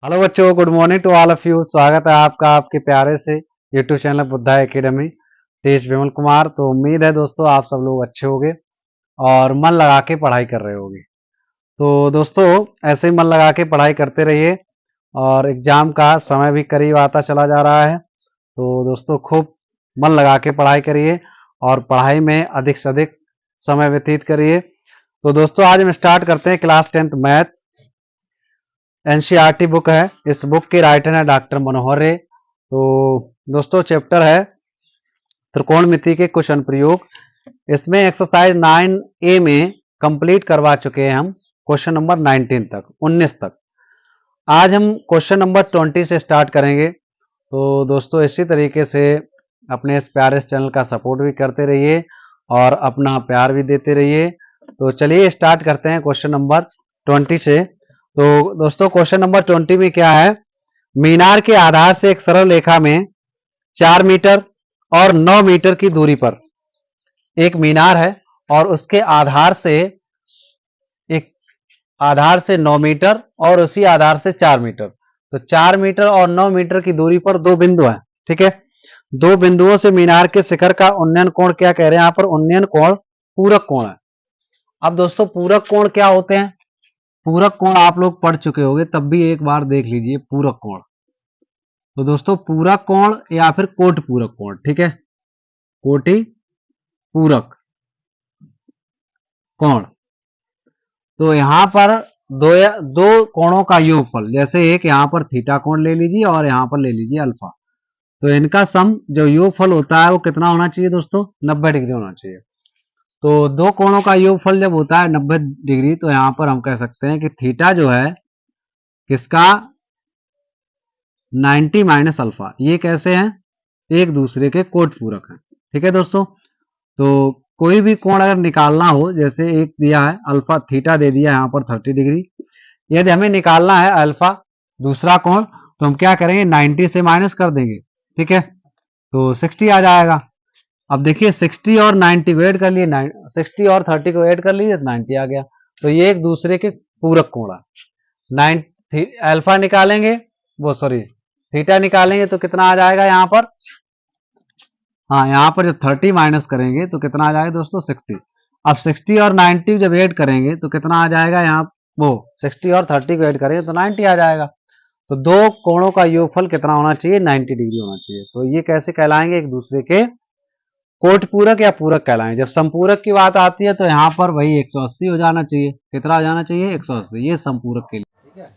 Hello बच्चों, good morning to all of you. स्वागत है आपका आपके प्यारे से YouTube channel Buddha academy. Teach Vimal Kumar. तो उम्मीद है दोस्तों आप सब लोग अच्छे होंगे और मन लगा के पढ़ाई कर रहे होंगे। तो दोस्तों ऐसे ही मन लगा के पढ़ाई करते रहिए और एग्जाम का समय भी करीब आता चला जा रहा है। तो दोस्तों खूब मन लगा के पढ़ाई करिए और पढ़ाई में अधिक से अधिक समय व्यतीत करिए। तो दोस्तों आज हम स्टार्ट करते हैं class 10th math. NCERT book है। इस बुक के राइटर है डॉक्टर मनोहर रे। तो दोस्तों चैप्टर है त्रिकोणमिति के कुछ अनुप्रयोग। इसमें एक्सरसाइज 9A में कंप्लीट करवा चुके हैं हम क्वेश्चन नंबर 19 तक 19 तक। आज हम क्वेश्चन नंबर 20 से स्टार्ट करेंगे। तो दोस्तों इसी तरीके से अपने इस प्यारे चैनल का सपोर्ट भी करते रहिए और अपना प्यार भी देते रहिए। तो चलिए स्टार्ट करते हैं क्वेश्चन नंबर 20 से। तो दोस्तों क्वेश्चन नंबर 20 में क्या है, मीनार के आधार से एक सरल रेखा में 4 मीटर और 9 मीटर की दूरी पर एक मीनार है और उसके आधार से 9 मीटर और उसी आधार से 4 मीटर। तो 4 मीटर और 9 मीटर की दूरी पर दो बिंदु हैं। ठीक है, दो बिंदुओं से मीनार के शिखर का उन्नयन कोण क्या कह रहे हैं, यहां पर उन्नयन कोण पूरक कोण है। अब दोस्तों पूरक कोण क्या होते हैं, पूरक कोण आप लोग पढ़ चुके होंगे, तब भी एक बार देख लीजिए पूरक कोण। तो दोस्तों पूरक कोण या फिर कोटि पूरक कोण, ठीक है, कोटि पूरक कोण। तो यहां पर दो कोणों का योगफल, जैसे एक यहां पर थीटा कोण ले लीजिए और यहां पर ले लीजिए अल्फा। तो इनका सम जो योगफल होता है वो कितना होना चाहिए दोस्तों, 90 डिग्री होना चाहिए। तो दो कोणों का योगफल जब होता है 90 डिग्री, तो यहां पर हम कह सकते हैं कि थीटा जो है किसका, 90 माइनस अल्फा। ये कैसे हैं, एक दूसरे के कोट पूरक हैं। ठीक है दोस्तों, तो कोई भी कोण अगर निकालना हो, जैसे एक दिया है अल्फा, थीटा दे दिया यहाँ पर 30 डिग्री, यदि हमें निकालना है अल्फा दूसरा कोण, तो हम क्या करेंगे 90 से माइनस कर देंगे। ठीक है, तो 60 आ जाएगा। अब देखिए 60 और 90 को ऐड कर लिए, 60 और 30 को ऐड कर लीजिए तो 90 आ गया। तो ये एक दूसरे के पूरक कोण है। 9 अल्फा निकालेंगे, वो सॉरी थीटा निकालेंगे तो कितना आ जाएगा यहाँ पर, हाँ यहाँ पर जब 30 माइनस करेंगे तो कितना आ जाएगा दोस्तों 60। अब 60 और 90 जब ऐड करेंगे तो कितना आ जाएगा, यहाँ वो 60 और 30 को ऐड करेंगे तो 90 आ जाएगा। तो दो कोणों का योगफल कितना होना चाहिए, 90 डिग्री होना चाहिए। तो ये कैसे कहलाएंगे, एक दूसरे के कोट पूरक या पूरक कहलाएंगे। जब संपूरक की बात आती है तो यहाँ पर वही 180 हो जाना चाहिए। कितना आ जाना चाहिए, 180। ये संपूरक के लिए, ठीक है,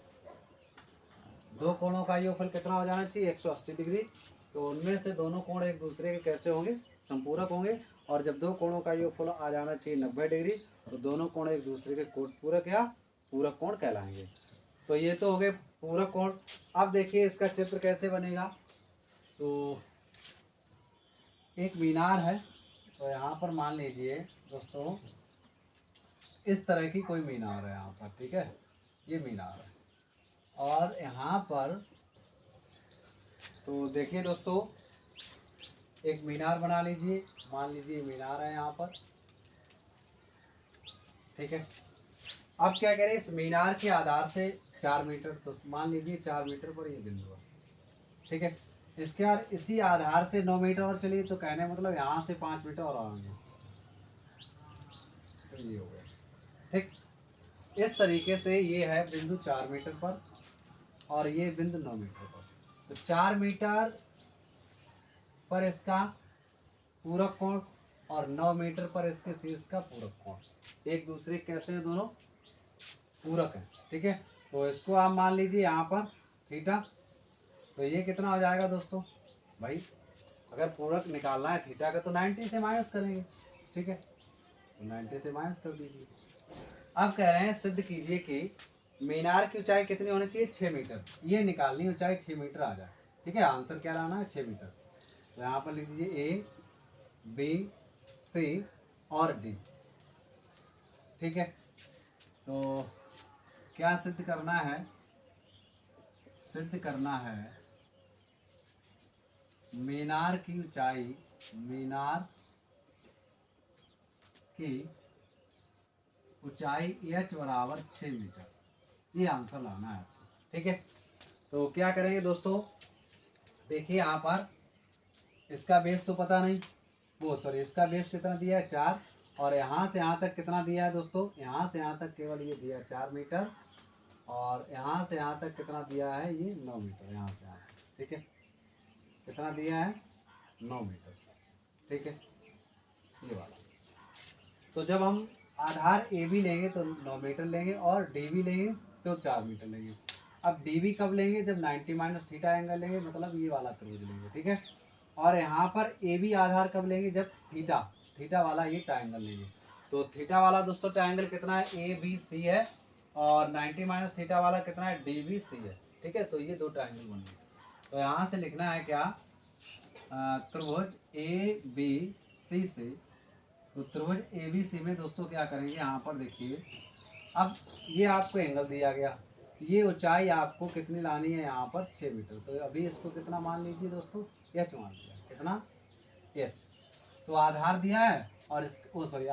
दो कोणों का योगफल कितना हो जाना चाहिए, 180 डिग्री। तो उनमें से दोनों कोण एक दूसरे के कैसे होंगे, संपूरक होंगे। और जब दो कोणों का योगफल आ जाना चाहिए 90 डिग्री, तो दोनों कोण एक दूसरे के कोट पूरक या पूरक कोण कहलाएंगे। तो ये तो हो गए पूरक कोण। अब देखिए इसका चित्र कैसे बनेगा। तो एक मीनार है, तो यहाँ पर मान लीजिए दोस्तों इस तरह की कोई मीनार है यहाँ पर, ठीक है, ये मीनार है। और यहाँ पर तो देखिए दोस्तों एक मीनार बना लीजिए, मान लीजिए मीनार है यहाँ पर, ठीक है। अब क्या करें, इस मीनार के आधार से 4 मीटर, तो मान लीजिए 4 मीटर पर ये बिंदु है, ठीक है। इसके बाद इसी आधार से 9 मीटर और चलिए, तो कहने मतलब यहाँ से 5 मीटर और आएंगे, तो ये हो गया। ठीक, इस तरीके से ये है बिंदु 4 मीटर पर और ये बिंदु 9 मीटर पर। तो 4 मीटर पर इसका पूरक कोण और 9 मीटर पर इसके शीर्ष का पूरक कोण एक दूसरे कैसे हैं, दोनों पूरक हैं। ठीक है, तो इसको आप मान लीजिए यहाँ पर थीटा। तो ये कितना हो जाएगा दोस्तों, भाई अगर पूरक निकालना है थीटा का तो 90 से माइनस करेंगे, ठीक है, तो 90 से माइनस कर दीजिए। अब कह रहे हैं सिद्ध कीजिए कि मीनार की ऊंचाई कितनी होनी चाहिए, 6 मीटर। ये निकालनी ऊंचाई 6 मीटर आ जाए, ठीक है, आंसर क्या लाना है, 6 मीटर। तो यहाँ पर लिख दीजिए ए बी सी और डी, ठीक है। तो क्या सिद्ध करना है, सिद्ध करना है मीनार की ऊंचाई, मीनार की ऊंचाई एच बराबर 6 मीटर, ये आंसर लाना है आपको, ठीक है। तो क्या करेंगे दोस्तों, देखिए यहाँ पर इसका बेस तो पता नहीं, वो सॉरी इसका बेस कितना दिया है 4, और यहाँ से यहाँ तक कितना दिया है दोस्तों, यहाँ से यहाँ तक केवल ये दिया है 4 मीटर, और यहाँ से यहाँ तक कितना दिया है ये 9 मीटर, यहाँ से यहाँ तक, ठीक है, कितना दिया है 9 मीटर, ठीक है, ये वाला। तो जब हम आधार ए बी लेंगे तो 9 मीटर लेंगे, और डी बी लेंगे तो 4 मीटर लेंगे। अब डी बी कब लेंगे, जब 90 माइनस थीटा एंगल लेंगे, मतलब ये वाला त्रिभुज लेंगे, ठीक है। और यहाँ पर ए बी आधार कब लेंगे, जब थीटा थीटा वाला ये ट्रायंगल लेंगे। तो थीटा वाला दोस्तों ट्रायंगल कितना है, ए बी सी है, और 90 माइनस थीटा वाला कितना है, डी बी सी है, ठीक है। तो ये दो ट्रायंगल बन गए। तो यहाँ से लिखना है क्या, त्रिभुज ए बी सी से, तो त्रिभुज ए बी सी में दोस्तों क्या करेंगे, यहाँ पर देखिए, अब ये आपको एंगल दिया गया, ये ऊंचाई आपको कितनी लानी है, यहाँ पर 6 मीटर। तो अभी इसको कितना मान लीजिए दोस्तों, एच मान लिया, कितना एच। तो आधार दिया है और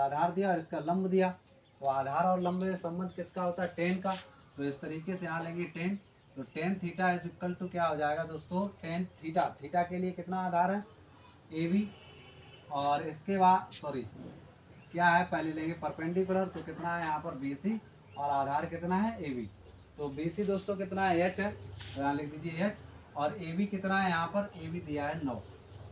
आधार दिया और इसका लंब दिया। तो आधार और लंब में संबंध किसका होता है, टेन का। तो इस तरीके से यहाँ लेंगे टेन, तो tan theta is equal to क्या हो जाएगा दोस्तों, टेन थीटा, थीटा के लिए कितना आधार है ए बी, और इसके बाद क्या है, पहले लेंगे परपेंडिकुलर, तो कितना है यहाँ पर बी सी, और आधार कितना है ए बी। तो बी सी दोस्तों कितना है, एच है, तो यहाँ लिख दीजिए एच, और ए बी कितना है, यहाँ पर ए बी दिया है 9,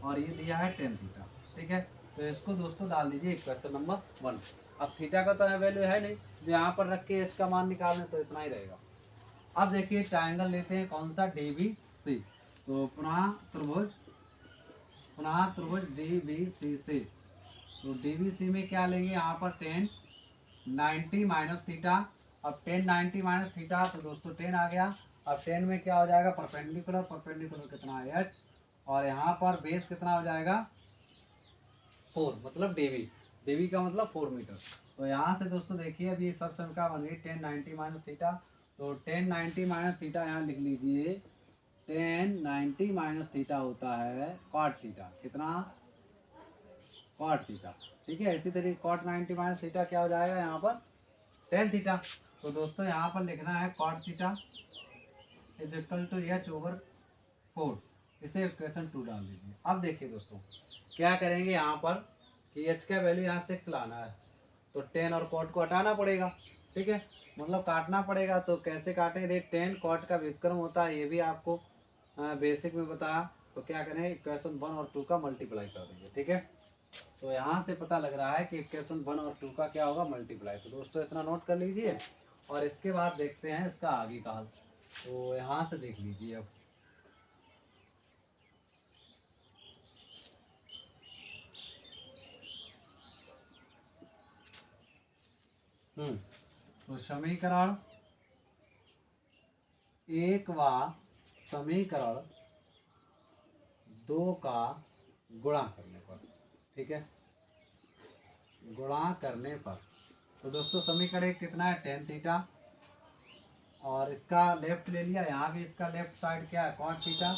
और ये दिया है टेन थीटा, ठीक है। तो इसको दोस्तों डाल दीजिए इक्वेशन नंबर 1। अब थीटा का तो वैल्यू है नहीं, जो यहाँ पर रख के इसका मान निकालने, तो इतना ही रहेगा। अब देखिए ट्रायंगल लेते हैं कौन सा, डी बी सी। तो पुनः त्रिभुज डी बी सी से, तो डी बी सी में क्या लेंगे, यहाँ पर टेन 90 माइनस थीटा। अब 10 90 माइनस थीटा, तो दोस्तों 10 आ गया। अब 10 में क्या हो जाएगा, परपेंडिकुलर, परपेंडिकुलर कितना है एच, और यहाँ पर बेस कितना हो जाएगा 4, मतलब डीबी, डीबी का मतलब 4 मीटर। तो यहाँ से दोस्तों देखिए अभी सर संख्या बन गई 10 90 माइनस थीटा। तो 10 90 माइनस थीटा यहाँ लिख लीजिए, 10 90 माइनस थीटा होता है कॉट थीटा, कितना कॉट थीटा, ठीक है। इसी तरीके कॉट 90 माइनस थीटा क्या हो जाएगा यहाँ पर 10 थीटा। तो दोस्तों यहाँ पर लिखना है cot theta is equal to H over 4, इसे इक्वेशन 2 डाल दीजिए। अब देखिए दोस्तों क्या करेंगे यहाँ पर कि एच का वैल्यू यहाँ 6 लाना है, तो 10 और कॉट को हटाना पड़ेगा, ठीक है, मतलब काटना पड़ेगा। तो कैसे काटेंगे, देख 10 कॉट का व्युत्क्रम होता है, ये भी आपको बेसिक में बताया। तो क्या करें, इक्वेशन 1 और 2 का मल्टीप्लाई कर देंगे, ठीक है। तो यहाँ से पता लग रहा है कि इक्वेशन 1 और 2 का क्या होगा, मल्टीप्लाई। तो दोस्तों इतना नोट कर लीजिए, और इसके बाद देखते हैं इसका आगे का हल। तो यहाँ से देख लीजिए अब, तो समीकरण 1 व समीकरण 2 का गुणा करने पर, ठीक है, गुणा करने पर, तो दोस्तों समीकरण 1 कितना है 10 थीटा, और इसका लेफ्ट ले लिया, यहाँ भी इसका लेफ्ट साइड क्या है कॉट थीटा,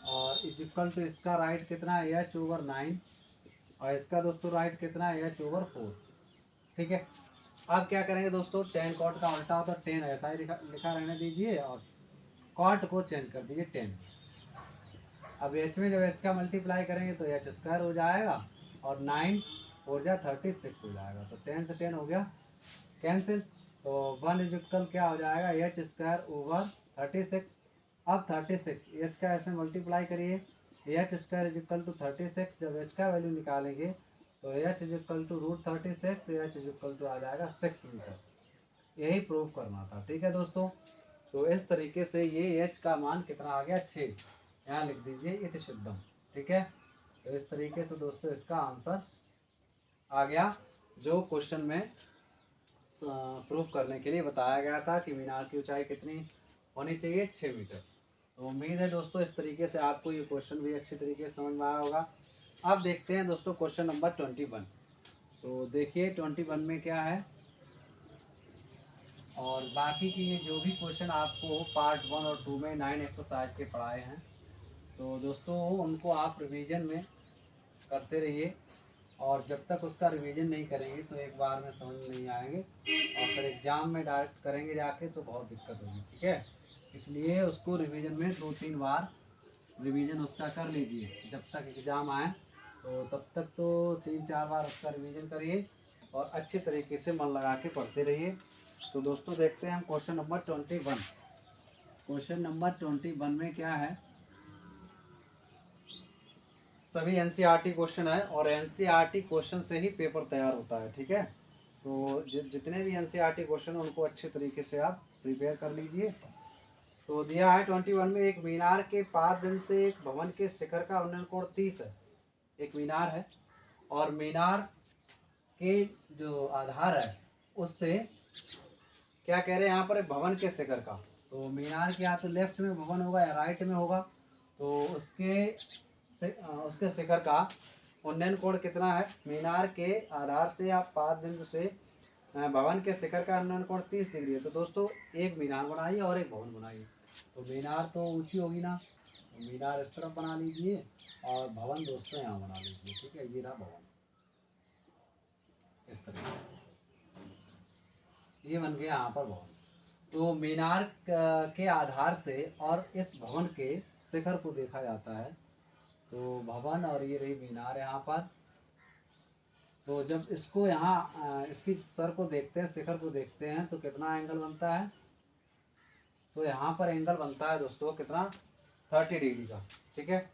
और इज इक्वल टू इसका राइट कितना है एच ओवर 9, और इसका दोस्तों राइट कितना है एच ओवर 4, ठीक है। अब क्या करेंगे दोस्तों, टेन कॉट का उल्टा होता है 10, ऐसा ही लिखा रहने दीजिए, और कॉट को चेंज कर दीजिए 10। अब एच में जब एच का मल्टीप्लाई करेंगे तो एच स्क्वायर हो जाएगा, और 9 हो जाए 36 हो जाएगा। तो 10 से 10 हो गया कैंसिल, तो 1 इज इक्वल क्या हो जाएगा एच स्क्वायर ओवर 36। अब 36 एच का ऐसे मल्टीप्लाई करिए, H square is equal to 36, जब एच का वैल्यू निकालेंगे तो H is equal to √36, H is equal to आ जाएगा 6 मीटर। यही प्रूव करना था, ठीक है दोस्तों। तो इस तरीके से ये एच का मान कितना आ गया 6, यहाँ लिख दीजिए इति सिद्धम, ठीक है। तो इस तरीके से दोस्तों इसका आंसर आ गया, जो क्वेश्चन में प्रूव करने के लिए बताया गया था कि मीनार की ऊंचाई कितनी होनी चाहिए 6 मीटर। तो उम्मीद है दोस्तों इस तरीके से आपको ये क्वेश्चन भी अच्छी तरीके से समझ में आया होगा। अब देखते हैं दोस्तों क्वेश्चन नंबर 21। तो देखिए 21 में क्या है, और बाकी की ये जो भी क्वेश्चन आपको पार्ट 1 और 2 में 9 एक्सरसाइज के पढ़ाए हैं, तो दोस्तों उनको आप रिवीजन में करते रहिए, और जब तक उसका रिवीजन नहीं करेंगे तो एक बार में समझ नहीं आएंगे, और फिर एग्ज़ाम में डायरेक्ट करेंगे जाके तो बहुत दिक्कत होगी, ठीक है। इसलिए उसको रिवीजन में 2-3 बार रिवीजन उसका कर लीजिए। जब तक एग्ज़ाम आए तो तब तक तो 3-4 बार उसका रिवीजन करिए और अच्छे तरीके से मन लगा के पढ़ते रहिए। तो दोस्तों देखते हैं हम क्वेश्चन नंबर 21। क्वेश्चन नंबर 21 में क्या है, सभी एनसीईआरटी क्वेश्चन है और एनसीईआरटी क्वेश्चन से ही पेपर तैयार होता है। ठीक है, तो जितने भी एनसीईआरटी क्वेश्चन हैं उनको अच्छे तरीके से आप प्रिपेयर कर लीजिए। तो दिया है 21 में, एक मीनार के पाद बिंदु से एक भवन के शिखर का उन्नयन कोण 30 है। एक मीनार है और मीनार के जो आधार है उससे क्या कह रहे हैं यहाँ पर, भवन के शिखर का। तो मीनार के या तो लेफ्ट में भवन होगा या राइट में होगा, तो उसके शिखर का उन्नयन कोण कितना है। मीनार के आधार से या पाद बिंदु से भवन के शिखर का उन्नयन कोण 30 डिग्री है। तो दोस्तों एक मीनार बनाइए और एक भवन बनाइए। तो मीनार तो ऊंची होगी ना, तो मीनार इस तरफ बना लीजिए और भवन दोस्तों यहाँ बना लीजिए। ठीक है, ये रहा भवन, इस तरह ये बन गया यहाँ पर भवन। तो मीनार के आधार से और इस भवन के शिखर को देखा जाता है। तो भवन और ये रही मीनार यहाँ पर। तो जब इसको यहाँ इसकी सर को देखते हैं, शिखर को देखते हैं, तो कितना एंगल बनता है। तो यहाँ पर एंगल बनता है दोस्तों कितना, 30 डिग्री का। ठीक है,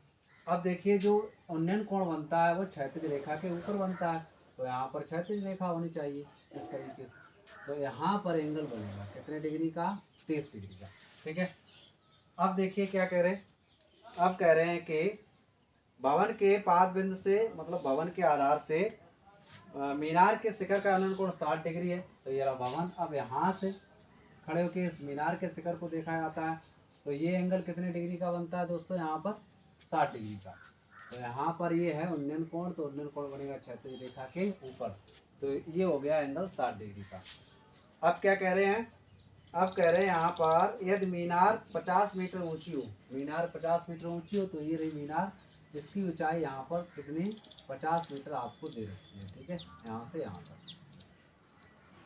अब देखिए जो उन्नयन कोण बनता है वो क्षैतिज रेखा के ऊपर बनता है। तो यहाँ पर क्षैतिज रेखा होनी चाहिए इस तरीके से। तो यहाँ पर एंगल बनेगा कितने डिग्री का, 30 डिग्री का। ठीक है, अब देखिए क्या कह रहे हैं, अब कह रहे हैं कि भवन के पाद बिंदु से मतलब भवन के आधार से मीनार के शिखर का उन्नयन कोण 60 डिग्री है। तो ये रहा भवन। अब यहाँ से खड़े होकर इस मीनार के शिखर को देखा जाता है। तो ये एंगल कितने डिग्री का बनता है दोस्तों, यहाँ पर 60 डिग्री का। तो यहाँ पर ये है उन्नयन कोण, तो उन्नयन कोण बनेगा क्षैतिज रेखा के ऊपर। तो ये हो गया एंगल 60 डिग्री का। अब क्या कह रहे हैं, अब कह रहे हैं यहाँ पर यदि मीनार 50 मीटर ऊंची हो, मीनार 50 मीटर ऊंची हो, तो ये रही मीनार, इसकी ऊंचाई यहाँ पर कितनी, 50 मीटर आपको दे रखी है। ठीक है, यहाँ से यहाँ तक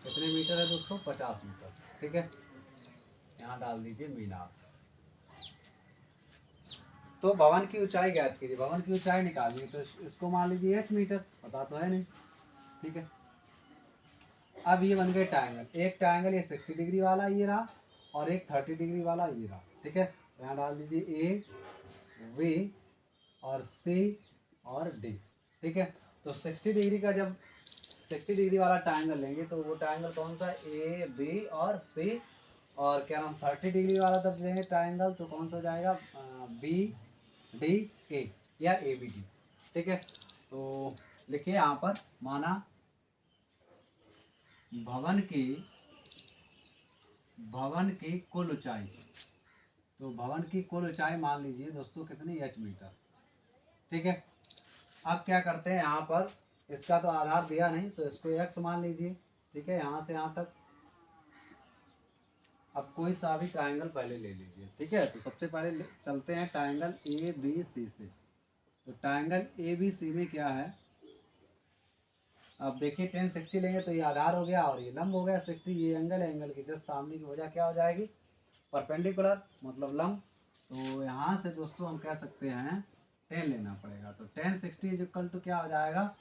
कितने मीटर है दोस्तों, 50 मीटर। ठीक है, यहाँ डाल दीजिए मीनार। तो भवन की ऊंचाई ज्ञात कीजिए, भवन की ऊंचाई निकालिए। तो इसको मान लीजिए 1 मीटर, पता तो है नहीं। ठीक है, अब ये बन गए ट्रायंगल। एक ट्रायंगल ये 60 डिग्री वाला ये रहा और एक 30 डिग्री वाला ये रहा। ठीक है, तो यहाँ डाल दीजिए ए बी और सी और डी। ठीक है, तो 60 डिग्री का जब 60 डिग्री वाला ट्रायंगल लेंगे तो वो ट्रायंगल कौन सा, ए बी और सी। और क्या नाम 30 डिग्री वाला जब लेंगे ट्रायंगल तो कौन सा हो जाएगा, बी डी ए या ए बी डी। ठीक है, तो लिखिए यहाँ पर, माना भवन की कुल ऊंचाई। तो भवन की कुल ऊंचाई मान लीजिए दोस्तों कितनी, h मीटर। ठीक है, अब क्या करते हैं, यहाँ पर इसका तो आधार दिया नहीं तो इसको x मान लीजिए। ठीक है, यहाँ से यहाँ तक। अब कोई सा भी ट्रायंगल पहले ले लीजिए। ठीक है, तो सबसे पहले चलते हैं ट्रायंगल ए बी सी से। तो ट्रायंगल ए बी सी में क्या है, अब देखिए 1060 लेंगे तो ये आधार हो गया और ये लंब हो गया 60। ये एंगल है, एंगल की जस्ट सामने की वजह क्या हो जाएगी, परपेंडिकुलर मतलब लंब। तो यहाँ से दोस्तों हम कह सकते हैं 10 लेना पड़ेगा। तो 1060 इज इक्वल टू क्या हो जाएगा,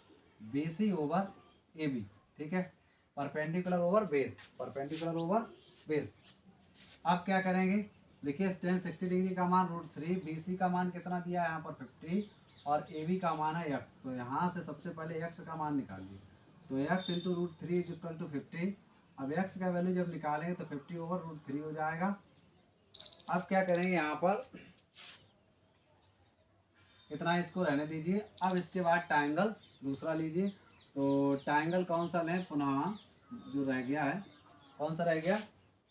BC ओवर AB। ठीक है, perpendicular over base, perpendicular over base. अब क्या करेंगे, देखिए 1060 डिग्री का मान √3, BC का मान कितना दिया है यहाँ पर 50 और AB का मान है x। तो यहाँ से सबसे पहले x का मान निकालिए। तो x into √3 is equal to 50। अब x का वैल्यू जब निकालेंगे तो 50 ओवर √3 हो जाएगा। अब क्या करेंगे, यहाँ पर इतना इसको रहने दीजिए। अब इसके बाद ट्रायंगल दूसरा लीजिए। तो ट्रायंगल कौन सा लें, पुनः जो रह गया है, कौन सा रह गया,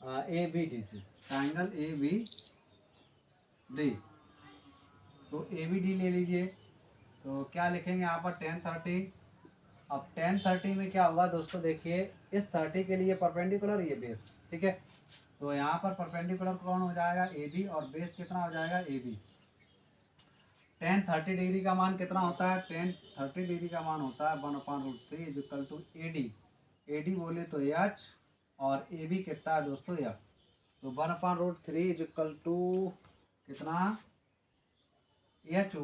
ABDC, ट्रायंगल ABD। तो ABD ले लीजिए। तो क्या लिखेंगे यहाँ पर 1030। अब 1030 में क्या होगा दोस्तों, देखिए इस 30 के लिए परपेंडिकुलर ये बेस। ठीक है, तो यहाँ पर परपेंडिकुलर कौन हो जाएगा, AB और बेस कितना हो जाएगा, AB। 1030 डिग्री का मान कितना होता है, 1030 डिग्री का मान होता है 1/√3 is equal to AD। AD बोले तो H और AB कितना है दोस्तों, X। तो 1/√3 इज इक्वल टू कितना, h/x।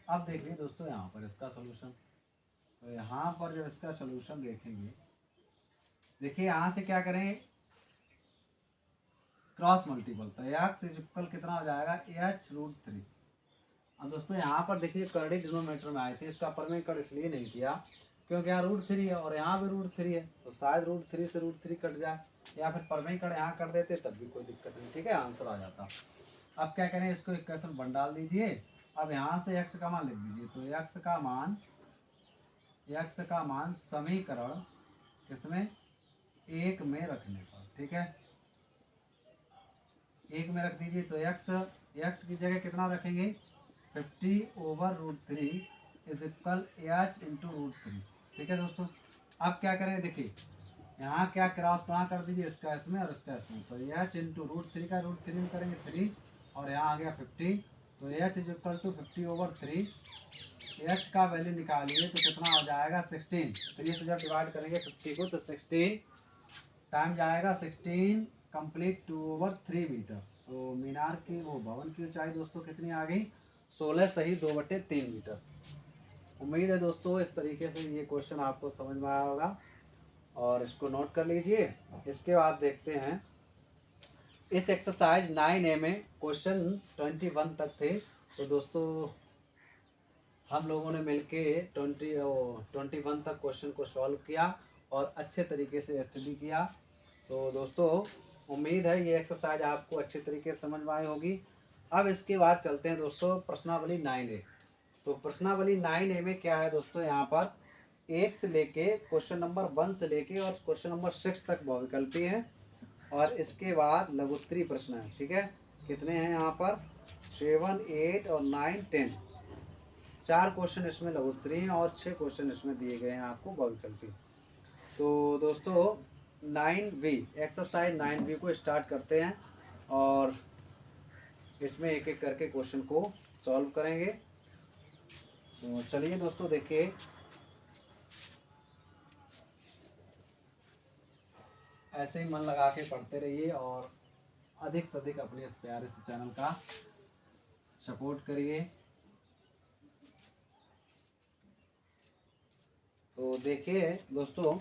अब देख लीजिए दोस्तों यहाँ पर इसका सोल्यूशन। तो यहाँ पर जब इसका सोल्यूशन देखेंगे, देखिए यहाँ से क्या करें, क्रॉस मल्टीपल, तो x इज इक्वल कितना हो जाएगा, h√3। अब दोस्तों यहाँ पर देखिए करड़ी डिनोमीनेटर में आए थे, इसका परमेकड़ इसलिए नहीं किया क्योंकि यहाँ √3 है और यहाँ भी √3 है, तो शायद √3 से √3 कट जाए, या फिर परमेकड़ यहाँ कर देते तब भी कोई दिक्कत नहीं, ठीक है, आंसर आ जाता। अब क्या करें, इसको इक्वेशन 1 डाल दीजिए। अब यहाँ से x का मान लिख दीजिए, तो x का मान समीकरण किसमें, 1 में रखने पर, ठीक है, 1 में रख दीजिए। तो x की जगह कितना रखेंगे, 50/√3 इज इक्वल h इंटू √3, ठीक है दोस्तों। अब क्या करें, देखिए यहाँ क्या क्रॉस बना कर दीजिए, इसका इसमें और इसका इसमें, तो h इंटू √3 का √3 में करेंगे 3, और यहाँ आ गया 50, तो h is equal to 50/3। h का वैल्यू निकालिए तो कितना हो जाएगा, 16। 3 से जब डिवाइड करेंगे 50 को तो 16 टाइम जाएगा 16 कंप्लीट 2/3 मीटर। तो मीनार की वो भवन की ऊंचाई दोस्तों कितनी आ गई, 16 सही 2/3 मीटर। उम्मीद है दोस्तों इस तरीके से ये क्वेश्चन आपको समझ में आया होगा, और इसको नोट कर लीजिए। इसके बाद देखते हैं इस एक्सरसाइज 9A में क्वेश्चन 21 तक थे। तो दोस्तों हम लोगों ने मिलके 21 तक क्वेश्चन को सॉल्व किया और अच्छे तरीके से स्टडी किया। तो दोस्तों उम्मीद है ये एक्सरसाइज आपको अच्छे तरीके से समझ में आई होगी। अब इसके बाद चलते हैं दोस्तों प्रश्नावली 9A। तो प्रश्नावली 9A में क्या है दोस्तों, यहाँ पर 1 से लेके क्वेश्चन नंबर 1 से लेके और क्वेश्चन नंबर 6 तक बहुविकल्पी है, और इसके बाद लघुत्तरी प्रश्न है, ठीक है। कितने हैं यहाँ पर, 7, 8 और 9, 10, 4 क्वेश्चन इसमें लघुत्तरी हैं और 6 क्वेश्चन इसमें दिए गए हैं आपको बहुविकल्पी। तो दोस्तों 9B एक्सरसाइज 9B को स्टार्ट करते हैं और इसमें एक एक करके क्वेश्चन को सॉल्व करेंगे। तो चलिए दोस्तों देखिए, ऐसे ही मन लगा के पढ़ते रहिए और अधिक से अधिक अपने इस प्यारे से चैनल का सपोर्ट करिए। तो देखिए दोस्तों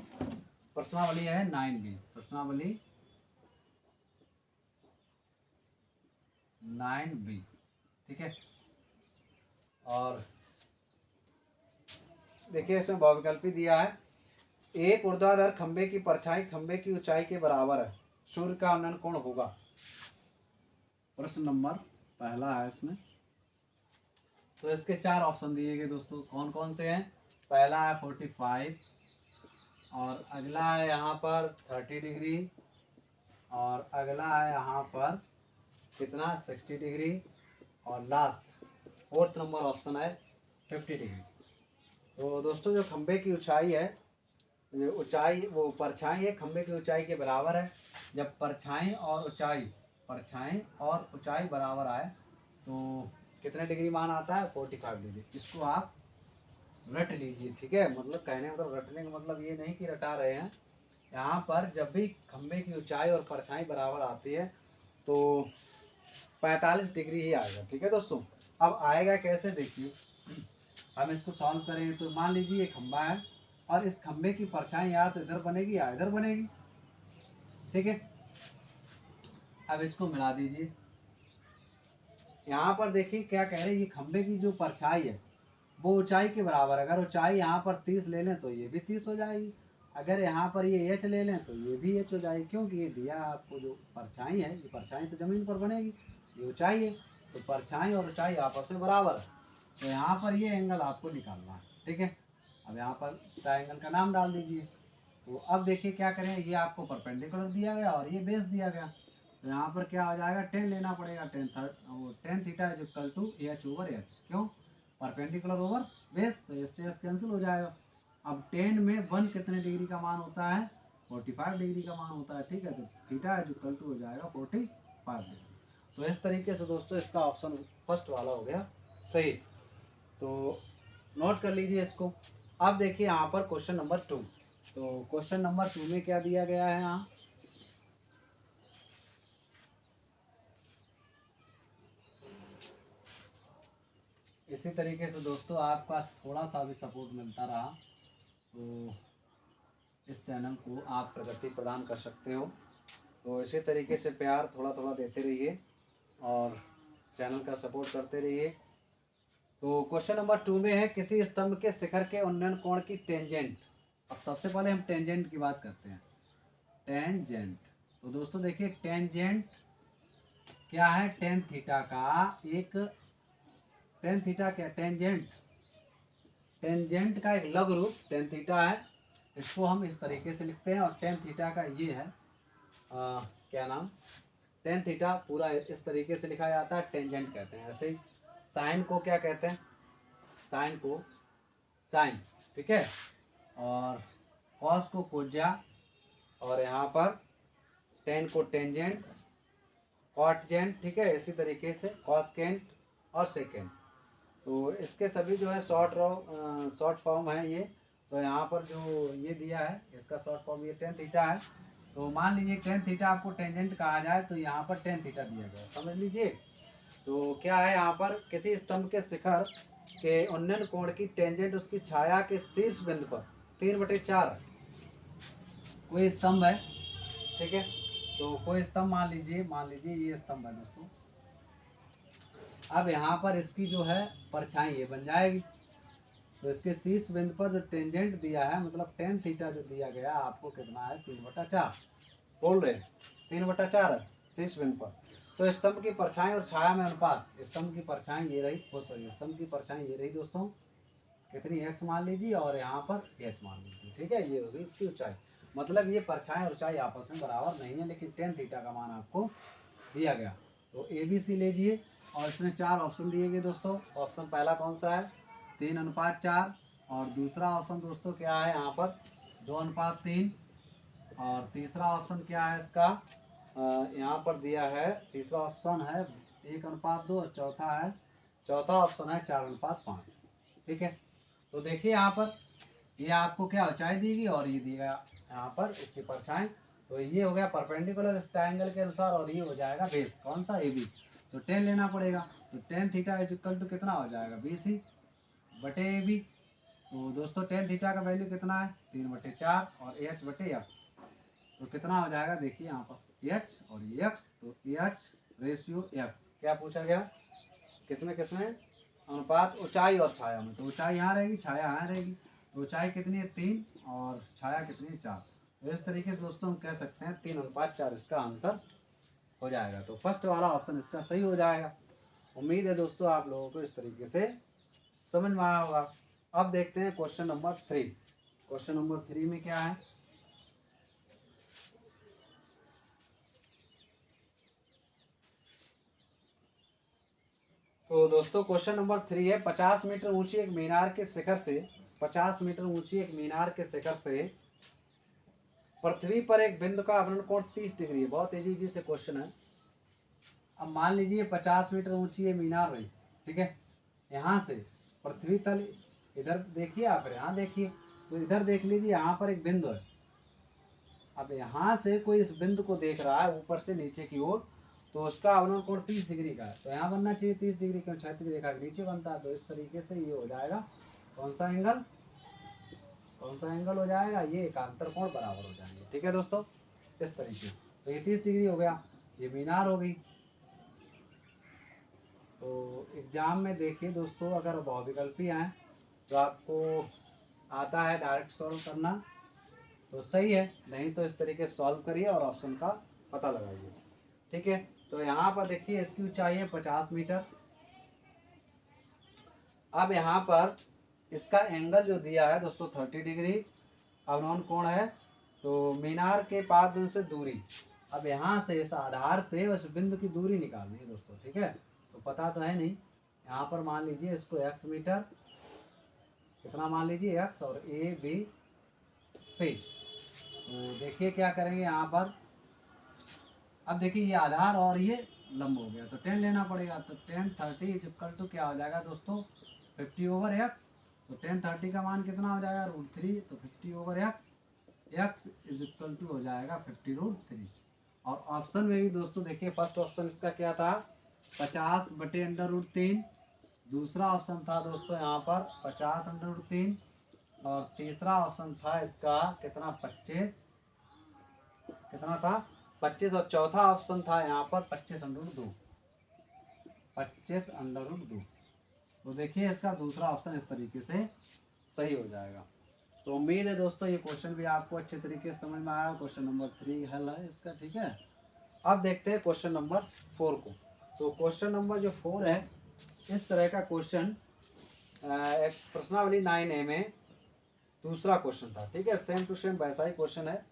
प्रश्नावली है 9B, प्रश्नावली 9B, ठीक है। और देखिए इसमें बहुविकल्पी दिया है, एक ऊर्ध्वाधर खंबे की परछाई खंबे की ऊंचाई के बराबर है, सूर्य का उन्नयन कोण होगा। प्रश्न नंबर पहला है इसमें। तो इसके 4 ऑप्शन दिए गए दोस्तों, कौन कौन से हैं, पहला है 45, और अगला है यहाँ पर 30 डिग्री, और अगला है यहाँ पर कितना 60 डिग्री, और लास्ट 4th नंबर ऑप्शन है 50 डिग्री। तो दोस्तों जो खंबे की ऊंचाई है, ऊंचाई वो परछाई है खंबे की ऊंचाई के बराबर है। जब परछाई और ऊंचाई बराबर आए तो कितने डिग्री मान आता है, 45 डिग्री। इसको आप रट लीजिए, ठीक है। मतलब कहने मतलब रटने का मतलब ये नहीं कि रटा रहे हैं, यहाँ पर जब भी खंबे की ऊंचाई और परछाई बराबर आती है तो 45 डिग्री ही आएगा, ठीक है दोस्तों। अब आएगा कैसे, देखिए हम इसको सॉल्व करेंगे। तो मान लीजिए ये खंबा है और इस खंबे की परछाई या तो इधर बनेगी या इधर बनेगी, ठीक है। अब इसको मिला दीजिए, यहाँ पर देखिए क्या कह रहे हैं, ये खंबे की जो परछाई है वो ऊंचाई के बराबर है। अगर ऊंचाई यहाँ पर 30 ले लें तो ये भी 30 हो जाएगी, अगर यहाँ पर ये h ले लें तो ये भी h हो जाएगी, क्योंकि ये दिया आपको जो परछाई है, ये परछाई तो ज़मीन पर बनेगी, ये ऊंचाई है, तो परछाई और ऊंचाई आपस में बराबर है। तो यहाँ पर ये एंगल आपको निकालना है, ठीक है। अब यहाँ पर ट्रायंगल का नाम डाल दीजिए। तो अब देखिए क्या करें, ये आपको परपेंडिकुलर दिया गया और ये बेस दिया गया, तो यहाँ पर क्या हो जाएगा, 10 लेना पड़ेगा, 10 theta is equal to h/h, क्यों, परपेंडिकुलर ओवर बेस, तो एस से एस कैंसिल हो जाएगा। अब 10 में 1 कितने डिग्री का मान होता है, 45 डिग्री का मान होता है, ठीक है। तो थीटा इज इक्वल टू हो जाएगा 45 डिग्री। तो इस तरीके से दोस्तों इसका ऑप्शन फर्स्ट वाला हो गया सही। तो नोट कर लीजिए इसको। अब देखिए यहाँ पर क्वेश्चन नंबर 2। तो क्वेश्चन नंबर 2 में क्या दिया गया है, यहाँ इसी तरीके से दोस्तों आपका थोड़ा सा भी सपोर्ट मिलता रहा तो इस चैनल को आप प्रगति प्रदान कर सकते हो। तो इसी तरीके से प्यार थोड़ा थोड़ा देते रहिए और चैनल का सपोर्ट करते रहिए। तो क्वेश्चन नंबर 2 में है किसी स्तंभ के शिखर के उन्नयन कोण की टेंजेंट। अब सबसे पहले हम टेंजेंट की बात करते हैं। टेंजेंट, तो दोस्तों देखिए टेंजेंट क्या है, टेन थीटा का एक, टेन थीटा क्या, टेंजेंट, टेंजेंट का एक लघु रूप टेन थीटा है। इसको हम इस तरीके से लिखते हैं और टेन थीटा का ये है क्या नाम, टेन थीटा पूरा इस तरीके से लिखा जाता है, टेंजेंट कहते हैं। ऐसे ही साइन को क्या कहते हैं, साइन को साइन, ठीक है, और कॉस को कोज्या, और यहाँ पर टेन को टेंजेंट, कॉटजेंट, ठीक है, इसी तरीके से कॉसकेंट और सेकेंट। तो इसके सभी जो है शॉर्ट फॉर्म है ये। तो यहाँ पर जो ये दिया है इसका शॉर्ट फॉर्म ये टेन थीटा है। तो मान लीजिए टेन थीटा आपको टेंजेंट कहा जाए तो यहाँ पर टेन थीटा दिया गया, समझ लीजिए। तो क्या है यहाँ पर, किसी स्तंभ के शिखर के उन्नयन कोण की टेंजेंट उसकी छाया के शीर्ष बिंदु पर 3/4, कोई स्तंभ है, ठीक है, तो कोई स्तंभ मान लीजिए ये स्तंभ है दोस्तों। अब यहाँ पर इसकी जो है परछाई ये बन जाएगी। तो इसके शीर्ष बिंदु पर जो टेंजेंट दिया है, मतलब टेन थीटा जो दिया गया आपको कितना है, 3/4 बोल रहे हैं, 3/4 है शीर्ष बिंदु पर। तो स्तंभ की परछाई और छाया में अनुपात, स्तंभ की परछाई ये रही, स्तंभ की परछाई ये रही दोस्तों, कितनी x मान लीजिए और यहाँ पर h मान लीजिए, ठीक है, ये होगी इसकी ऊंचाई। मतलब ये परछाई और ऊंचाई आपस में बराबर नहीं है, लेकिन टेन थीटा का मान आपको दिया गया। तो ABC लीजिए और इसमें 4 ऑप्शन दिए गए दोस्तों। ऑप्शन पहला कौन सा है, 3/4, और दूसरा ऑप्शन दोस्तों क्या है यहाँ पर 2/3, और तीसरा ऑप्शन क्या है इसका यहाँ पर दिया है, तीसरा ऑप्शन है 1/2, और चौथा ऑप्शन है 4/5, ठीक है। तो देखिए यहाँ पर ये आपको क्या ऊंचाई दी गई और ये दिया यहाँ पर इसकी परछाई। तो ये हो गया परपेंडिकुलर इस ट्रायंगल के अनुसार, और ये हो जाएगा बेस कौन सा, AB। तो 10 लेना पड़ेगा, तो tan theta is equal to कितना हो जाएगा, BC/AB। तो दोस्तों टेन थीटा का वैल्यू कितना है, 3/4, और H/x तो कितना हो जाएगा, देखिए यहाँ पर H और X, तो H/x क्या पूछा गया, किसमें अनुपात ऊंचाई और छाया में। तो ऊंचाई यहाँ रहेगी, छाया यहाँ रहेगी। तो ऊंचाई कितनी है 3 और छाया कितनी है 4। तो इस तरीके से दोस्तों हम कह सकते हैं 3/4 इसका आंसर हो जाएगा। तो फर्स्ट वाला ऑप्शन इसका सही हो जाएगा। उम्मीद है दोस्तों आप लोगों को इस तरीके से समझ में आया होगा। अब देखते हैं क्वेश्चन नंबर 3। क्वेश्चन नंबर 3 में क्या है, तो दोस्तों क्वेश्चन नंबर 3 है 50 मीटर ऊंची एक मीनार के शिखर से, 50 मीटर ऊंची एक मीनार के शिखर से पृथ्वी पर एक बिंदु का अवनयन कोण 30 डिग्री है। बहुत इजी से क्वेश्चन है। अब मान लीजिए 50 मीटर ऊंची ये मीनार रही, ठीक है, यहाँ से पृथ्वी तल, इधर देखिए आप, यहाँ देखिए, तो इधर देख लीजिए यहाँ पर एक बिंदु है। अब यहाँ से कोई इस बिंदु को देख रहा है ऊपर से नीचे की ओर, तो उसका अवनयन कोण 30 डिग्री का है। तो यहाँ बनना चाहिए 30 डिग्री, क्यों, क्षैतिज रेखा के नीचे बनता है। तो इस तरीके से ये हो जाएगा कौन सा एंगल हो जाएगा, ये एकांतर कोण बराबर हो जाएंगे, ठीक है दोस्तों, इस तरीके से। तो ये 30 डिग्री हो गया, ये मीनार हो गई। तो एग्जाम में देखिए दोस्तों, अगर बहुविकल्पी आए तो आपको आता है डायरेक्ट सॉल्व करना तो सही है, नहीं तो इस तरीके से सॉल्व करिए और ऑप्शन का पता लगाइए, ठीक है। तो यहाँ पर देखिए इसकी ऊंचाई है 50 मीटर। अब यहाँ पर इसका एंगल जो दिया है दोस्तों 30 डिग्री अवनयन कोण है। तो मीनार के पाद बिंदु से दूरी, अब यहाँ से इस आधार से उस बिंदु की दूरी निकालनी है दोस्तों, ठीक है। तो पता तो है नहीं, यहाँ पर मान लीजिए इसको x मीटर, कितना मान लीजिए x, और ABC। तो देखिए क्या करेंगे यहाँ पर, अब देखिए ये आधार और ये लंब हो गया, तो 10 लेना पड़ेगा। तो 10 30 इज इक्वल टू क्या हो जाएगा दोस्तों, 50/x। तो 10 30 का मान कितना हो जाएगा, √3। तो 50/x, x is equal to हो जाएगा 50√3। और ऑप्शन में भी दोस्तों देखिए फर्स्ट ऑप्शन इसका क्या था, 50/√3 दूसरा ऑप्शन था दोस्तों यहाँ पर 50/3, और तीसरा ऑप्शन था इसका कितना 25, कितना था 25, और चौथा ऑप्शन था यहाँ पर 25/2, 25/2। तो देखिए इसका दूसरा ऑप्शन इस तरीके से सही हो जाएगा। तो उम्मीद है दोस्तों ये क्वेश्चन भी आपको अच्छे तरीके से समझ में आया। क्वेश्चन नंबर 3 हल है इसका, ठीक है। अब देखते हैं क्वेश्चन नंबर 4 को। तो क्वेश्चन नंबर जो 4 है, इस तरह का क्वेश्चन एक प्रश्नावली 9A में दूसरा क्वेश्चन था, ठीक है। सेम टू सेम वैसा ही क्वेश्चन है,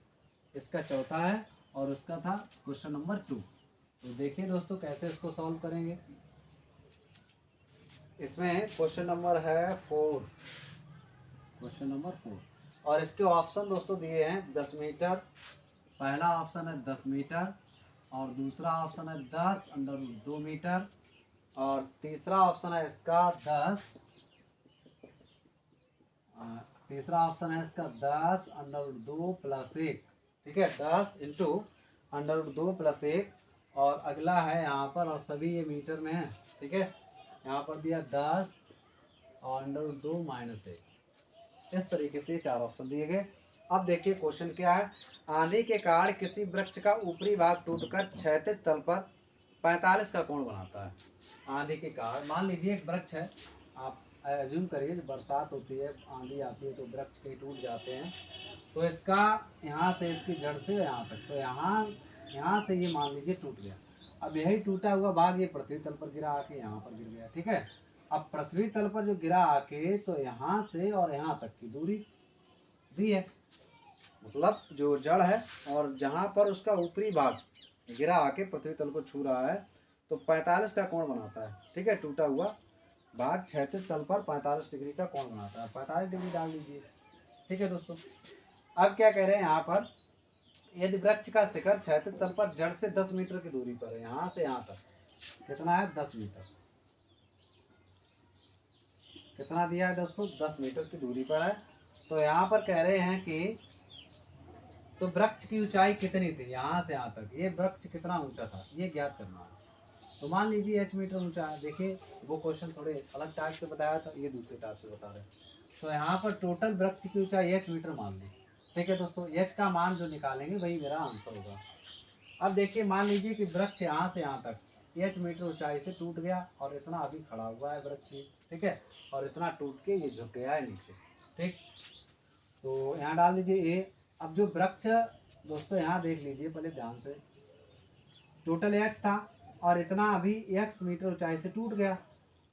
इसका चौथा है, और उसका था क्वेश्चन नंबर 2। तो देखिए दोस्तों कैसे इसको सॉल्व करेंगे। इसमें क्वेश्चन नंबर है 4, क्वेश्चन नंबर 4, और इसके ऑप्शन दोस्तों दिए हैं 10 मीटर। पहला ऑप्शन है 10 मीटर, और दूसरा ऑप्शन है 10/2 मीटर, और तीसरा ऑप्शन है इसका 10, तीसरा ऑप्शन है इसका 10/2 + 1, ठीक है, 10/2 + 1। और अगला है यहाँ पर, और सभी ये मीटर में है, ठीक है। यहाँ पर दिया 10/2 - 1। इस तरीके से 4 ऑप्शन दिए गए। अब देखिए क्वेश्चन क्या है। आंधी के कारण किसी वृक्ष का ऊपरी भाग टूटकर क्षैतिज तल पर 45 का कोण बनाता है। आंधी के कारण, मान लीजिए एक वृक्ष है, आप एज्यूम करिए बरसात होती है, आंधी आती है तो वृक्ष कहीं टूट जाते हैं। तो इसका यहाँ से, इसकी जड़ से यहाँ तक, तो यहाँ से ये मान लीजिए टूट गया। अब यही टूटा हुआ भाग ये पृथ्वी तल पर गिरा आके यहाँ पर गिर गया, ठीक है। अब पृथ्वी तल पर जो गिरा आके, तो यहाँ से और यहाँ तक की दूरी दी है, मतलब जो जड़ है और जहाँ पर उसका ऊपरी भाग गिरा आके पृथ्वी तल को छू रहा है, तो 45 का कोण बनाता है, ठीक है। टूटा हुआ भाग क्षैतिज तल पर 45 डिग्री का कोण बनाता है। 45 डिग्री डाल लीजिए, ठीक है दोस्तों। अब क्या कह रहे हैं यहाँ पर, यदि वृक्ष का शिखर क्षैतिज तल पर जड़ से 10 मीटर की दूरी पर है, यहाँ से यहाँ तक कितना है 10 मीटर, कितना दिया है दोस्तों 10 मीटर की दूरी पर है। तो यहाँ पर कह रहे हैं कि तो वृक्ष की ऊंचाई कितनी थी यहाँ से यहाँ तक, ये वृक्ष कितना ऊंचा था ये ज्ञात करना है। तो मान लीजिए h मीटर ऊंचा है। देखिए वो क्वेश्चन थोड़े अलग टाइप से बताया था, ये दूसरे टाइप से बता रहे हैं। तो यहाँ पर टोटल वृक्ष की ऊंचाई h मीटर मान ली, ठीक है दोस्तों। h का मान जो निकालेंगे वही मेरा आंसर होगा। अब देखिए मान लीजिए कि वृक्ष यहाँ से यहाँ तक h मीटर ऊंचाई से टूट गया, और इतना अभी खड़ा हुआ है वृक्ष, ठीक है, और इतना टूट के ये झुक गया है नीचे, ठीक। तो यहाँ डाल दीजिए a। अब जो वृक्ष दोस्तों यहाँ देख लीजिए पहले ध्यान से, टोटल x था, और इतना अभी x मीटर ऊंचाई से टूट गया।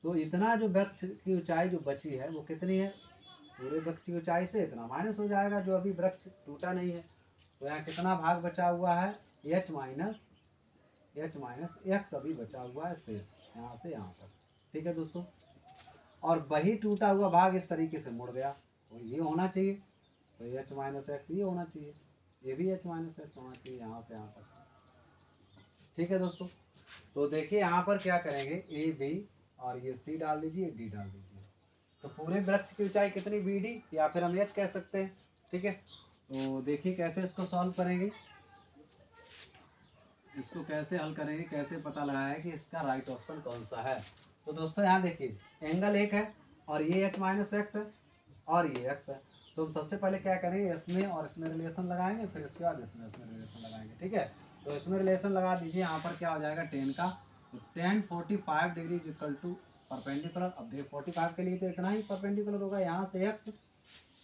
तो इतना जो वृक्ष की ऊंचाई जो बची है वो कितनी है, पूरे वृक्ष की ऊंचाई से इतना माइनस हो जाएगा, जो अभी वृक्ष टूटा नहीं है। तो यहाँ कितना भाग बचा हुआ है, h माइनस x अभी बचा हुआ है शेष, यहाँ से यहाँ तक, ठीक है दोस्तों। और वही टूटा हुआ भाग इस तरीके से मुड़ गया, तो ये होना चाहिए, तो h माइनस एक्स ये होना चाहिए, ये भी h माइनस एक्स होना चाहिए यहाँ से यहाँ तक, ठीक है दोस्तों। तो देखिए यहाँ पर क्या करेंगे, ए बी और ये सी डाल दीजिए, डी डाल दीजिए। तो पूरे वृक्ष की ऊंचाई कितनी बी डी, या फिर हम एच कह सकते हैं, ठीक है। तो देखिए कैसे इसको सॉल्व करेंगे, इसको कैसे हल करेंगे, कैसे पता लगाया कि इसका राइट ऑप्शन कौन सा है। तो दोस्तों यहाँ देखिए एंगल एक है, और ये h माइनस एक्स है, और ये x है। तो हम सबसे पहले क्या करेंगे, इसमें और इसमें रिलेशन लगाएंगे, फिर इसके बाद इसमें रिलेशन लगाएंगे, ठीक है। तो इसमें रिलेशन लगा दीजिए, यहाँ पर क्या हो जाएगा 10 का, तो 10 45 डिग्री इक्वल टू परपेंडिकुलर। अब देखिए 45 के लिए तो इतना ही परपेंडिकुलर होगा यहाँ से x,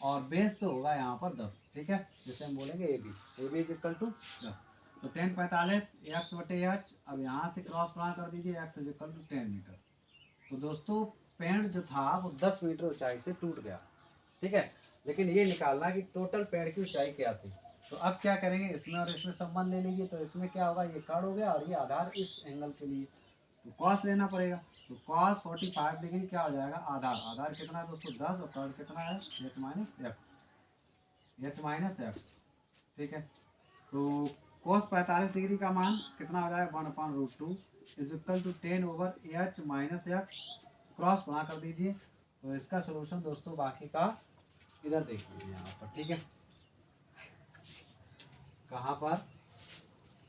और बेस तो होगा यहाँ पर 10, ठीक है, जिसे हम बोलेंगे ए बी इक्वल टू 10। तो 10 45 x/h। अब यहाँ से क्रॉस प्लान कर दीजिए, x इक्वल टू 10 मीटर। तो दोस्तों पेड़ जो था वो 10 मीटर ऊंचाई से टूट गया, ठीक है। लेकिन ये निकालना कि टोटल पेड़ की ऊंचाई क्या थी। तो अब क्या करेंगे, इसमें और इसमें संबंध ले लीजिए। तो इसमें क्या होगा, ये कर्ण हो गया, और ये आधार इस एंगल के लिए, तो कॉस लेना पड़ेगा। तो कॉस 45 डिग्री क्या हो जाएगा, आधार कितना है दोस्तों 10, और कर्ण कितना है h माइनस एक्स, ठीक है। तो cos 45 डिग्री का मान कितना हो जाएगा 1/√2 is equal to 10/h minus x. Cross बना कर दीजिए। तो इसका सोल्यूशन दोस्तों बाकी का इधर देख लीजिए यहाँ पर, ठीक है। कहाँ पर,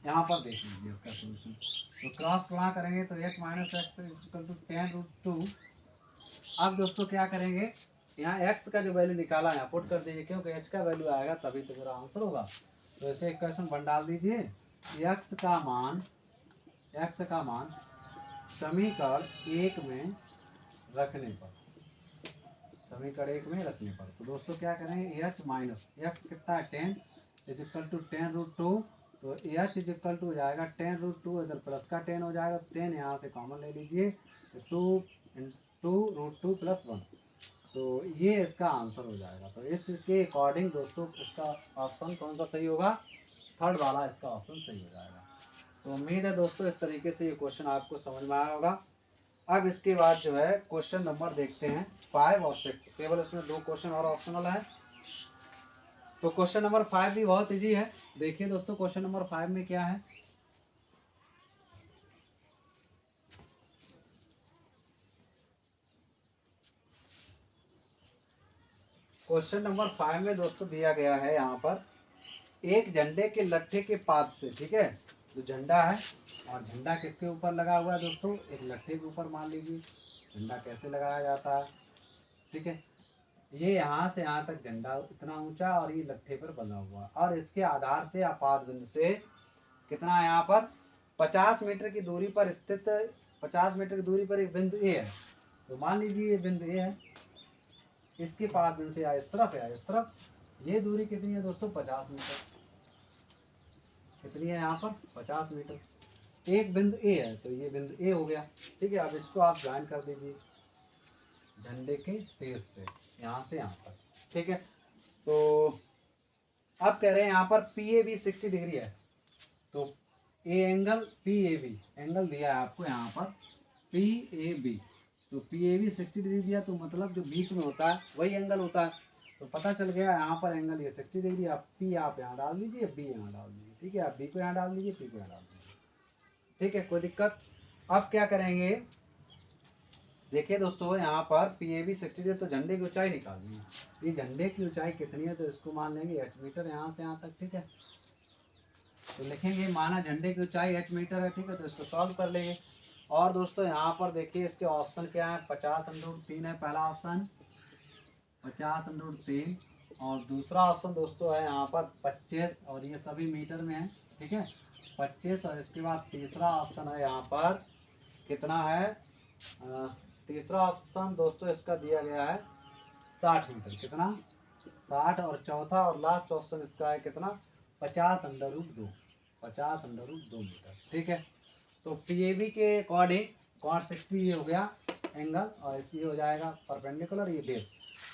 यहाँ पर देख लीजिए इसका सोल्यूशन। तो क्रॉस गुणा करेंगे तो h minus x equal to 10√2 अब दोस्तों क्या करेंगे, यहाँ x का जो वैल्यू निकाला है पुट कर दीजिए, क्योंकि h का वैल्यू आएगा तभी तो मेरा आंसर होगा। तो ऐसे इक्वेशन बन डाल दीजिए, x का मान समीकरण 1 में रखने पर, समीकरण 1 में रखने पर, तो दोस्तों क्या करेंगे, h माइनस x कितना है 10 इज इक्वल टू 10√2, तो h इज इक्वल टू हो जाएगा 10√2, इधर प्लस का 10 हो जाएगा, 10 यहाँ से कॉमन ले लीजिए, तो 2√2 प्लस 1, तो ये इसका आंसर हो जाएगा। तो इसके अकॉर्डिंग दोस्तों इसका ऑप्शन कौन सा सही होगा, थर्ड वाला इसका ऑप्शन सही हो जाएगा। तो उम्मीद है दोस्तों इस तरीके से ये क्वेश्चन आपको समझ में आया होगा। अब इसके बाद जो है क्वेश्चन नंबर देखते हैं 5 और 6, केवल इसमें 2 क्वेश्चन और ऑप्शनल है। तो क्वेश्चन नंबर 5 भी बहुत इजी है। देखिए दोस्तों क्वेश्चन नंबर 5 में क्या है, क्वेश्चन नंबर 5 में दोस्तों दिया गया है यहाँ पर एक झंडे के लट्ठे के पात से, ठीक है, जो झंडा है और झंडा किसके ऊपर लगा हुआ है दोस्तों, एक लट्ठे के ऊपर मान लीजिए। झंडा कैसे लगाया जाता है, ठीक है, ये यहाँ से यहाँ तक झंडा इतना ऊंचा और ये लट्ठे पर बना हुआ, और इसके आधार से आपात बिंदु से कितना है, यहाँ पर 50 मीटर की दूरी पर स्थित, 50 मीटर की दूरी पर एक बिंदु ए है। तो मान लीजिए ये बिंदु ए है, इसके पास बिंदु से या इस तरफ या इस तरफ, ये दूरी कितनी है दोस्तों, 50 मीटर। कितनी है यहाँ पर, 50 मीटर। एक बिंदु ए है तो ये बिंदु ए हो गया, ठीक है। अब इसको आप ज्वाइन कर दीजिए झंडे के शीर्ष से यहाँ से यहाँ तक, ठीक है। तो अब कह रहे हैं यहाँ पर पी ए बी 60 डिग्री है, तो A angle P A B angle दिया है आपको यहाँ पर पी ए बी, तो पी ए बी 60 डिग्री दिया, तो मतलब जो बीच में होता है वही एंगल होता है। तो पता चल गया यहाँ पर एंगल ये 60 डिग्री, आप पी आप यहाँ डाल दीजिए, बी यहाँ डाल दीजिए, ठीक है। आप बी को यहाँ डाल दीजिए, पी को यहाँ डाल दीजिए, ठीक है, कोई दिक्कत। अब क्या करेंगे, देखिए दोस्तों यहाँ पर पी ए बी 60 है, तो झंडे की ऊंचाई निकालनी है। ये झंडे की ऊंचाई कितनी है, तो इसको मान लेंगे h मीटर यहाँ से यहाँ तक, ठीक है। तो लिखेंगे माना झंडे की ऊंचाई h मीटर है, ठीक है, तो इसको सॉल्व कर लेंगे। और दोस्तों यहाँ पर देखिए इसके ऑप्शन क्या है, 50√3 है पहला ऑप्शन, 50√3, और दूसरा ऑप्शन दोस्तों है यहाँ पर 25, और ये सभी मीटर में है, ठीक है, 25। और इसके बाद तीसरा ऑप्शन है यहाँ पर कितना है, तीसरा ऑप्शन दोस्तों इसका दिया गया है 60 मीटर, कितना 60, और चौथा और लास्ट ऑप्शन इसका है कितना 50√2, 50√2 मीटर, ठीक है। तो पी ए बी के अकॉर्डिंग कॉट 60 ये हो गया एंगल, और इसकी हो जाएगा परपेंडिकुलर ये बेस।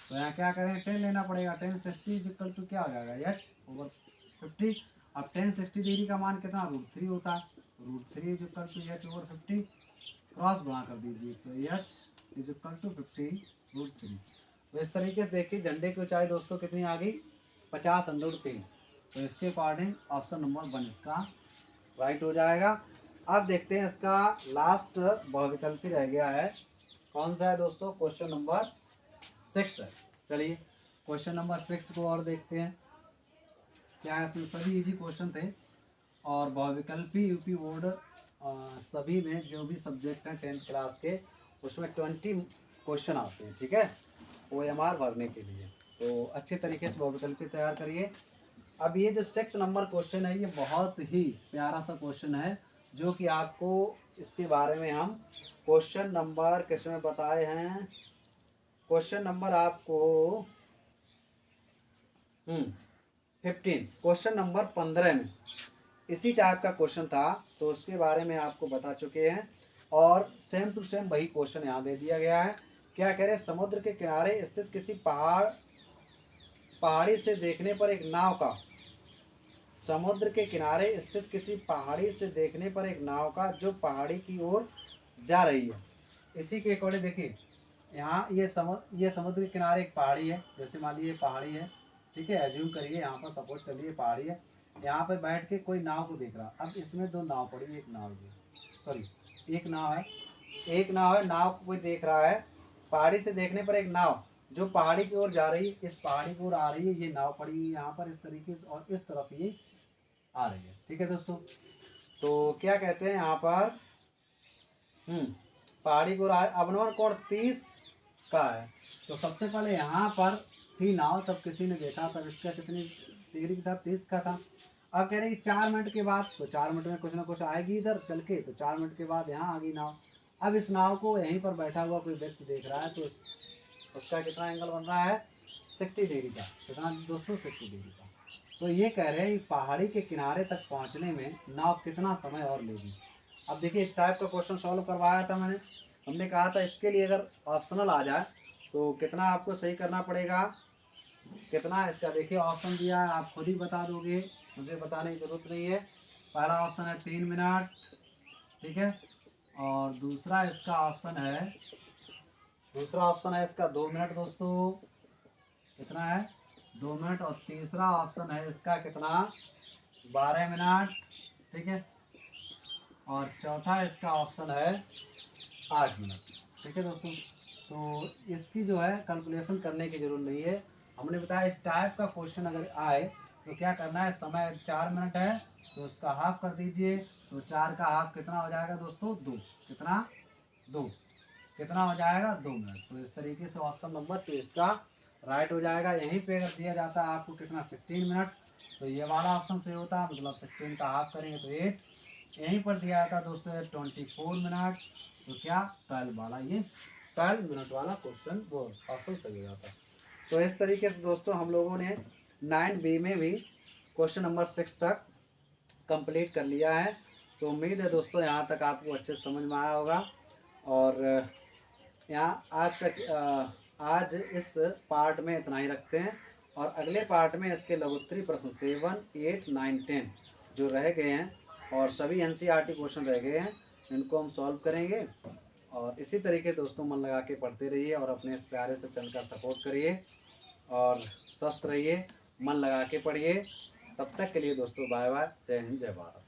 तो यहाँ क्या करें, 10 लेना पड़ेगा, 10 60 इक्वल टू क्या हो जाएगा h/50। अब 10 60 डिग्री का मान कितना √3 होता है, √3 इक्वल टू h/50, क्रॉस बना कर दीजिए, तो h इज इक्वल टू 50√3। तो इस तरीके से देखिए झंडे की ऊंचाई दोस्तों कितनी आ गई, 50√3। तो इसके अकॉर्डिंग ऑप्शन नंबर 1 इसका राइट हो जाएगा। अब देखते हैं इसका लास्ट बहुविकल्पी रह गया है, कौन सा है दोस्तों, क्वेश्चन नंबर 6 है। चलिए क्वेश्चन नंबर 6 को और देखते हैं क्या है। इसमें सभी इजी क्वेश्चन थे, और बहुविकल्पी यूपी बोर्ड सभी में जो भी सब्जेक्ट हैं 10th क्लास के, उसमें 20 क्वेश्चन आते हैं, ठीक है, OMR भरने के लिए। तो अच्छे तरीके से बहुविकल्पी तैयार करिए। अब ये जो 6 नंबर क्वेश्चन है ये बहुत ही प्यारा सा क्वेश्चन है, जो कि आपको इसके बारे में हम क्वेश्चन नंबर किसमें बताए हैं, क्वेश्चन नंबर आपको 15, क्वेश्चन नंबर 15 में इसी टाइप का क्वेश्चन था, तो उसके बारे में आपको बता चुके हैं। और सेम टू सेम वही क्वेश्चन यहाँ दे दिया गया है। क्या कह रहे हैं, समुद्र के किनारे स्थित किसी पहाड़ी से देखने पर एक नाव का, समुद्र के किनारे स्थित किसी पहाड़ी से देखने पर एक नाव का जो पहाड़ी की ओर जा रही है। इसी के अकॉर्डिंग देखिए यहाँ ये समुद्र के किनारे एक पहाड़ी है, जैसे मान लीजिए पहाड़ी है, ठीक है, एज्यूम करिए यहाँ पर, सपोज कर लिए पहाड़ी है, यहाँ पर बैठ के कोई नाव को देख रहा। अब इसमें 2 नाव पड़ी, एक नाव ये, सॉरी एक नाव है, एक नाव है, नाव को कोई देख रहा है, पहाड़ी से देखने पर एक नाव जो पहाड़ी की ओर जा रही है, इस पहाड़ी की ओर आ रही है, ये नाव पड़ी है यहाँ पर इस तरीके से, और इस तरफ ये आ रही है, ठीक है दोस्तों। तो क्या कहते हैं यहाँ पर, पहाड़ी को अवनवन कोण 30 का है। तो सबसे पहले यहाँ पर थी नाव, तब किसी ने देखा, तब इसका कितनी डिग्री था, 30 का था। अब कह रहे हैं 4 मिनट के बाद, तो 4 मिनट में कुछ ना कुछ आएगी इधर चल के, तो 4 मिनट के बाद यहाँ आ गई नाव। अब इस नाव को यहीं पर बैठा हुआ कोई व्यक्ति देख रहा है, तो उसका कितना एंगल बन रहा है, 60 डिग्री का। कितना दोस्तों, 60 डिग्री का। तो ये कह रहे हैं पहाड़ी के किनारे तक पहुँचने में नाव कितना समय और लेगी। अब देखिए इस टाइप का क्वेश्चन सॉल्व करवाया था मैंने, हमने कहा था इसके लिए अगर ऑप्शनल आ जाए तो कितना आपको सही करना पड़ेगा, कितना इसका देखिए ऑप्शन दिया है, आप खुद ही बता दोगे, मुझे बताने की ज़रूरत नहीं है। पहला ऑप्शन है 3 मिनट, ठीक है, और दूसरा इसका ऑप्शन है, इसका 2 मिनट दोस्तों, कितना है, 2 मिनट, और तीसरा ऑप्शन है इसका कितना, 12 मिनट, ठीक है, और चौथा इसका ऑप्शन है 8 मिनट, ठीक है दोस्तों। तो इसकी जो है कैलकुलेशन करने की जरूरत नहीं है, हमने बताया इस टाइप का क्वेश्चन अगर आए तो क्या करना है, समय 4 मिनट है तो उसका हाफ कर दीजिए, तो 4 का हाफ कितना हो जाएगा दोस्तों, 2, कितना, 2, कितना हो जाएगा, 2 मिनट। तो इस तरीके से ऑप्शन नंबर 2 इसका राइट हो जाएगा। यहीं पे अगर दिया जाता है आपको कितना, 16 मिनट, तो ये वाला ऑप्शन सही होता है, मतलब 16 का हाफ करेंगे तो 8। यहीं पर दिया जाता है दोस्तों 24 मिनट, तो क्या 12 वाला, ये 12 मिनट वाला क्वेश्चन वो ऑप्शन सही हो जाता है। तो इस तरीके से दोस्तों हम लोगों ने 9B में भी क्वेश्चन नंबर 6 तक कंप्लीट कर लिया है। तो उम्मीद है दोस्तों यहाँ तक आपको अच्छे से समझ में आया होगा। और यहाँ आज इस पार्ट में इतना ही रखते हैं, और अगले पार्ट में इसके लघुत्तरी प्रश्न 7, 8, 9, 10 जो रह गए हैं, और सभी NCERT क्वेश्चन रह गए हैं, इनको हम सॉल्व करेंगे। और इसी तरीके दोस्तों मन लगा के पढ़ते रहिए और अपने इस प्यारे से चैनल का सपोर्ट करिए, और स्वस्थ रहिए, मन लगा के पढ़िए। तब तक के लिए दोस्तों बाय बाय, जय हिंद, जय भारत।